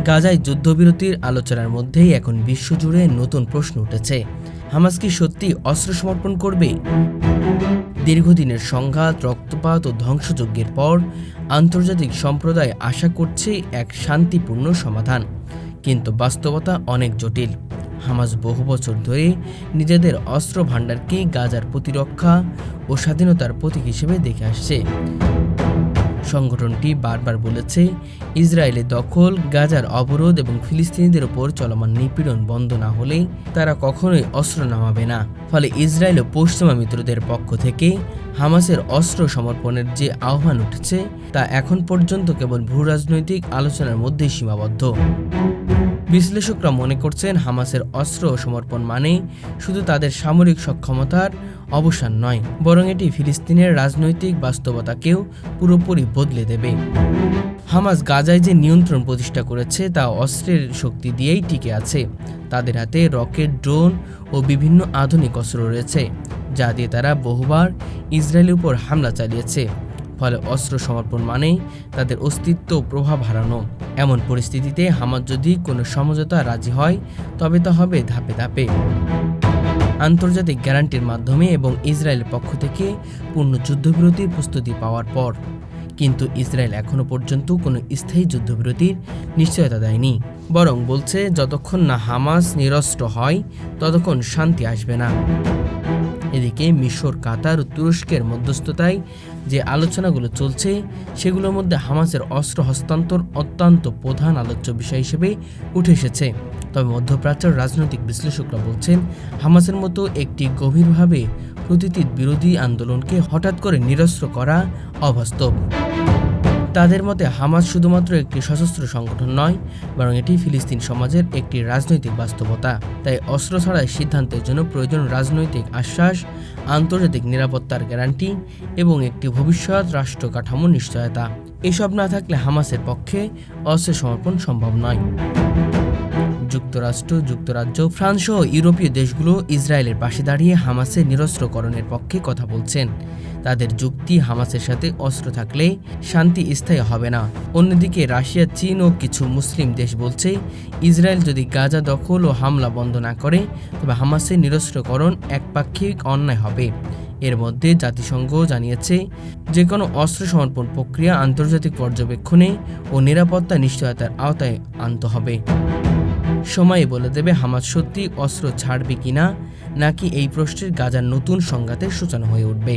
গাজায় যুদ্ধবিরতির আলোচনার মধ্যেই এখন বিশ্বজুড়ে নতুন প্রশ্ন উঠেছে। হামাস কি সত্যি অস্ত্র সমর্পণ করবে? দীর্ঘদিনের সংঘাত, রক্তপাত ও ধ্বংসযজ্ঞের পর আন্তর্জাতিক সম্প্রদায় আশা করছে এক শান্তিপূর্ণ সমাধান, কিন্তু বাস্তবতা অনেক জটিল। হামাস বহু বছর ধরে নিজেদের অস্ত্র ভাণ্ডারকে গাজার প্রতিরক্ষা ও স্বাধীনতার প্রতীক হিসেবে দেখে আসছে। সংগঠনটি বারবার বলেছে, ইসরায়েলের দখল, গাজার অবরোধ এবং ফিলিস্তিনিদের ওপর চলমান নিপীড়ন বন্ধ না হলে তারা কখনোই অস্ত্র নামাবে না। ফলে ইসরায়েল ও পশ্চিমা মিত্রদের পক্ষ থেকে হামাসের অস্ত্র সমর্পণের যে আহ্বান উঠেছে তা এখন পর্যন্ত কেবল ভূরাজনৈতিক আলোচনার মধ্যেই সীমাবদ্ধ। বিশ্লেষকরা মনে করছেন, হামাসের অস্ত্র সমর্পণ মানে শুধু তাদের সামরিক সক্ষমতার অবসান নয়, বরং এটি ফিলিস্তিনের রাজনৈতিক বাস্তবতাকেও পুরোপুরি বদলে দেবে। হামাস গাজায় যে নিয়ন্ত্রণ প্রতিষ্ঠা করেছে তা অস্ত্রের শক্তি দিয়েই টিকে আছে। তাদের হাতে রকেট, ড্রোন ও বিভিন্ন আধুনিক অস্ত্র রয়েছে, যা দিয়ে তারা বহুবার ইসরায়েলের উপর হামলা চালিয়েছে। ফলে অস্ত্র সমর্পণ মানে তাদের অস্তিত্ব প্রভাব হারানো। এমন পরিস্থিতিতে হামাস যদি কোনো সমঝোতা রাজি হয়, তবে তা হবে ধাপে ধাপে, আন্তর্জাতিক গ্যারান্টির মাধ্যমে এবং ইসরায়েলের পক্ষ থেকে পূর্ণ যুদ্ধবিরতির প্রস্তুতি পাওয়ার পর। কিন্তু ইসরায়েল এখনও পর্যন্ত কোনো স্থায়ী যুদ্ধবিরতির নিশ্চয়তা দেয়নি, বরং বলছে যতক্ষণ না হামাস নিরস্ত্র হয় ততক্ষণ শান্তি আসবে না। এদিকে মিশর, কাতার ও তুরস্কের মধ্যস্থতায় যে আলোচনাগুলো চলছে সেগুলোর মধ্যে হামাসের অস্ত্র হস্তান্তর অত্যন্ত প্রধান আলোচ্য বিষয় হিসেবে উঠে এসেছে। তবে মধ্যপ্রাচ্যের রাজনৈতিক বিশ্লেষকরা বলছেন, হামাসের মতো একটি গভীরভাবে প্রতীতির বিরোধী আন্দোলনকে হঠাৎ করে নিরস্ত্র করা অবাস্তব। তাদের মতে হামাস শুধুমাত্র একটি সশস্ত্র সংগঠন নয়, বরং এটি ফিলিস্তিন সমাজের একটি রাজনৈতিক বাস্তবতা। তাই অস্ত্র ছাড়াই সিদ্ধান্তের জন্য প্রয়োজন রাজনৈতিক আশ্বাস, আন্তর্জাতিক নিরাপত্তার গ্যারান্টি এবং একটি ভবিষ্যৎ রাষ্ট্র কাঠামোর নিশ্চয়তা। এসব না থাকলে হামাসের পক্ষে অস্ত্র সমর্পণ সম্ভব নয়। যুক্তরাজ্য, ফ্রান্স সহ ইউরোপীয় দেশগুলো ইসরায়েলের পাশে দাঁড়িয়ে হামাসের নিরস্ত্রকরণের পক্ষে কথা বলছেন। তাদের যুক্তি, হামাসের সাথে অস্ত্র থাকলে শান্তি স্থায়ী হবে না। অন্যদিকে রাশিয়া, চীন ও কিছু মুসলিম দেশ বলছে, ইসরায়েল যদি গাজা দখল ও হামলা বন্ধ না করে তবে হামাসের নিরস্ত্রকরণ একপাক্ষিক অন্যায় হবে। এর মধ্যে জাতিসংঘ জানিয়েছে, যে কোনো অস্ত্র সমর্পণ প্রক্রিয়া আন্তর্জাতিক পর্যবেক্ষণে ও নিরাপত্তা নিশ্চয়তার আওতায় আনতে হবে। সময় বলে দেবে হামাস সত্যি অস্ত্র ছাড়বে কিনা, নাকি এই প্রশ্নের গাজার নতুন সংঘাতের সূচনা হয়ে উঠবে।